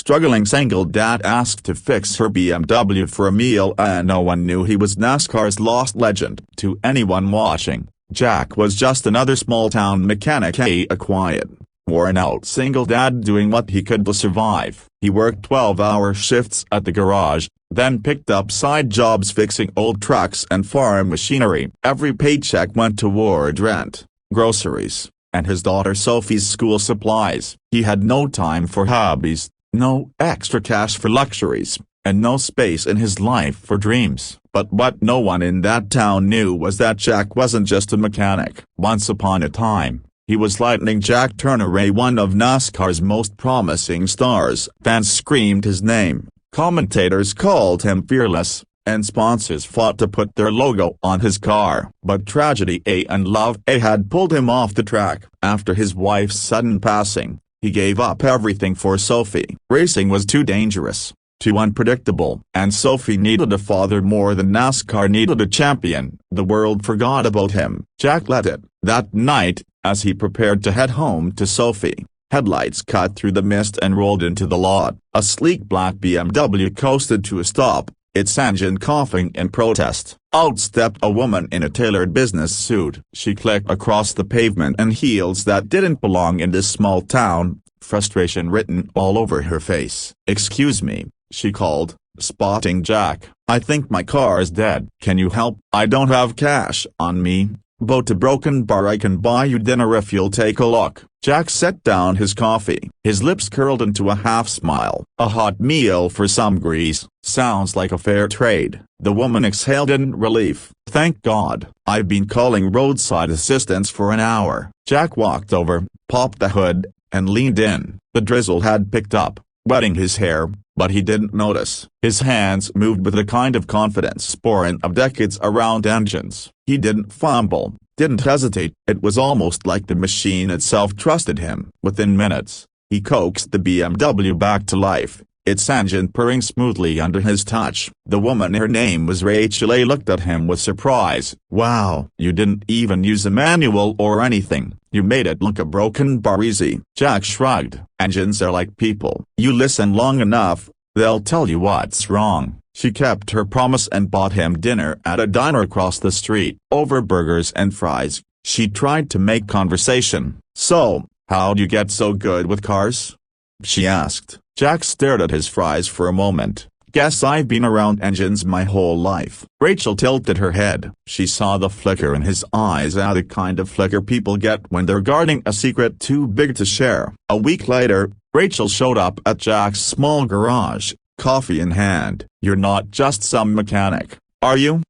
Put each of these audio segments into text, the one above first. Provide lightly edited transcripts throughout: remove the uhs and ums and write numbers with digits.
Struggling single dad asked to fix her BMW for a meal, and no one knew he was NASCAR's lost legend. To anyone watching, Jack was just another small-town mechanic, a quiet, worn-out single dad doing what he could to survive. He worked 12-hour shifts at the garage, then picked up side jobs fixing old trucks and farm machinery. Every paycheck went toward rent, groceries, and his daughter Sophie's school supplies. He had no time for hobbies, no extra cash for luxuries, and no space in his life for dreams. But what no one in that town knew was that Jack wasn't just a mechanic. Once upon a time, he was Lightning Jack Turner, one of NASCAR's most promising stars. Fans screamed his name, commentators called him fearless, and sponsors fought to put their logo on his car. But tragedy and love had pulled him off the track. After his wife's sudden passing, he gave up everything for Sophie. Racing was too dangerous, too unpredictable, and Sophie needed a father more than NASCAR needed a champion. The world forgot about him. Jack let it. That night, as he prepared to head home to Sophie, headlights cut through the mist and rolled into the lot. A sleek black BMW coasted to a stop, its engine coughing in protest. Out stepped a woman in a tailored business suit. She clicked across the pavement in heels that didn't belong in this small town, frustration written all over her face. "Excuse me," she called, spotting Jack. "I think my car is dead. Can you help? I don't have cash on me, but a broken bar I can buy you dinner if you'll take a look." Jack set down his coffee. His lips curled into a half-smile. "A hot meal for some grease. Sounds like a fair trade." The woman exhaled in relief. "Thank God. I've been calling roadside assistance for an hour." Jack walked over, popped the hood, and leaned in. The drizzle had picked up, wetting his hair, but he didn't notice. His hands moved with the kind of confidence born of decades around engines. He didn't fumble, didn't hesitate. It was almost like the machine itself trusted him. Within minutes, he coaxed the BMW back to life, its engine purring smoothly under his touch. The woman, her name was Rachel, looked at him with surprise. "Wow, you didn't even use a manual or anything. You made it look a broken bar easy." Jack shrugged. "Engines are like people. You listen long enough, they'll tell you what's wrong." She kept her promise and bought him dinner at a diner across the street. Over burgers and fries, she tried to make conversation. "So, how'd you get so good with cars?" she asked. Jack stared at his fries for a moment. "Guess I've been around engines my whole life." Rachel tilted her head. She saw the flicker in his eyes, the kind of flicker people get when they're guarding a secret too big to share. A week later, Rachel showed up at Jack's small garage, coffee in hand. "You're not just some mechanic, are you?"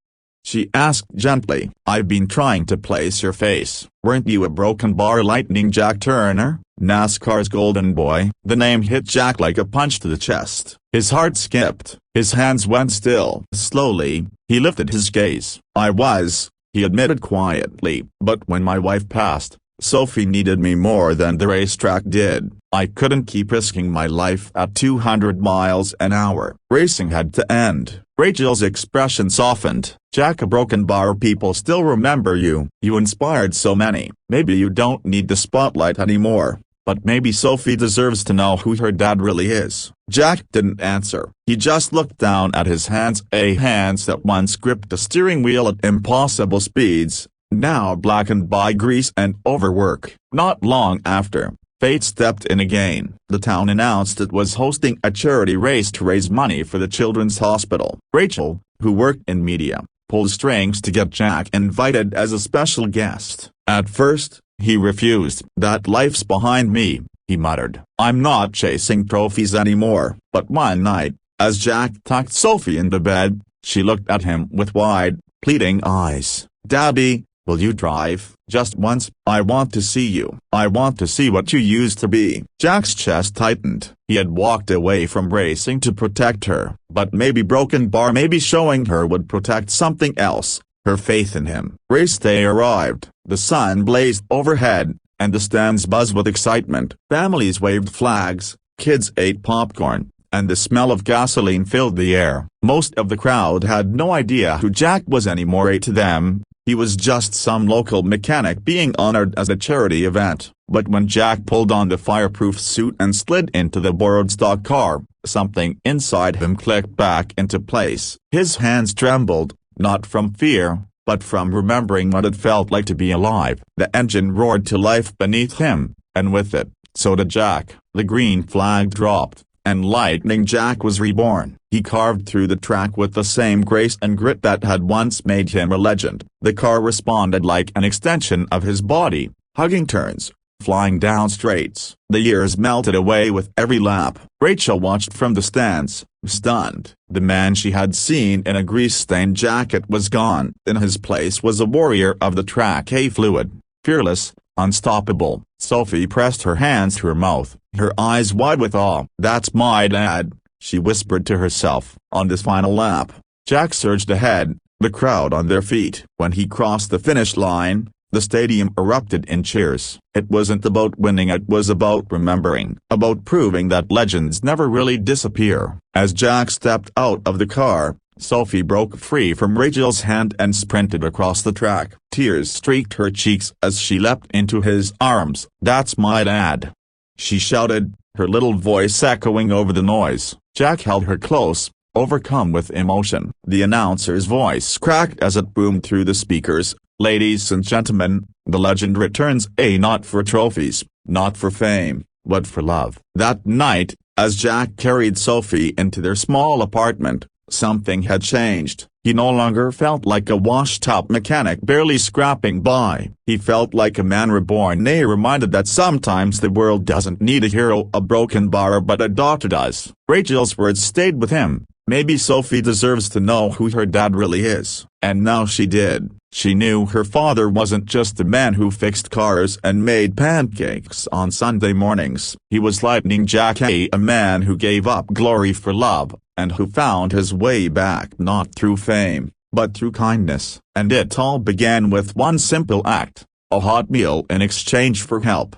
she asked gently. "I've been trying to place your face. Weren't you a broken bar Lightning Jack Turner, NASCAR's golden boy?" The name hit Jack like a punch to the chest. His heart skipped. His hands went still. Slowly, he lifted his gaze. "I was," he admitted quietly. "But when my wife passed, Sophie needed me more than the racetrack did. I couldn't keep risking my life at 200 miles an hour. Racing had to end." Rachel's expression softened. "Jack, a broken bar people still remember you. You inspired so many. Maybe you don't need the spotlight anymore, but maybe Sophie deserves to know who her dad really is." Jack didn't answer. He just looked down at his hands, hands that once gripped the steering wheel at impossible speeds, now blackened by grease and overwork. Not long after, fate stepped in again. The town announced it was hosting a charity race to raise money for the children's hospital. Rachel, who worked in media, pulled strings to get Jack invited as a special guest. At first, he refused. "That life's behind me," he muttered. "I'm not chasing trophies anymore." But one night, as Jack tucked Sophie into bed, she looked at him with wide, pleading eyes. "Daddy, will you drive? Just once. I want to see you. I want to see what you used to be." Jack's chest tightened. He had walked away from racing to protect her, but maybe broken bar, maybe showing her would protect something else, her faith in him. Race day arrived. The sun blazed overhead, and the stands buzzed with excitement. Families waved flags, kids ate popcorn, and the smell of gasoline filled the air. Most of the crowd had no idea who Jack was anymore. To them, He was just some local mechanic being honored as a charity event. But when Jack pulled on the fireproof suit and slid into the borrowed stock car, something inside him clicked back into place. His hands trembled, not from fear, but from remembering what it felt like to be alive. The engine roared to life beneath him, and with it, so did Jack. The green flag dropped, and Lightning Jack was reborn. He carved through the track with the same grace and grit that had once made him a legend. The car responded like an extension of his body, hugging turns, flying down straights. The years melted away with every lap. Rachel watched from the stands, stunned. The man she had seen in a grease-stained jacket was gone. In his place was a warrior of the track, a fluid, fearless, unstoppable. Sophie pressed her hands to her mouth, her eyes wide with awe. "That's my dad," she whispered to herself. On this final lap, Jack surged ahead, the crowd on their feet. When he crossed the finish line, the stadium erupted in cheers. It wasn't about winning, it was about remembering, about proving that legends never really disappear. As Jack stepped out of the car, Sophie broke free from Rachel's hand and sprinted across the track. Tears streaked her cheeks as she leapt into his arms. "That's my dad," she shouted, her little voice echoing over the noise. Jack held her close, overcome with emotion. The announcer's voice cracked as it boomed through the speakers. "Ladies and gentlemen, the legend returns, not for trophies, not for fame, but for love." That night, as Jack carried Sophie into their small apartment, something had changed. He no longer felt like a washed-up mechanic barely scraping by. He felt like a man reborn, reminded that sometimes the world doesn't need a hero, a broken bar, but a daughter does. Rachel's words stayed with him. Maybe Sophie deserves to know who her dad really is. And now she did. She knew her father wasn't just a man who fixed cars and made pancakes on Sunday mornings. He was Lightning Jack, a man who gave up glory for love, and who found his way back not through fame, but through kindness. And it all began with one simple act, a hot meal in exchange for help.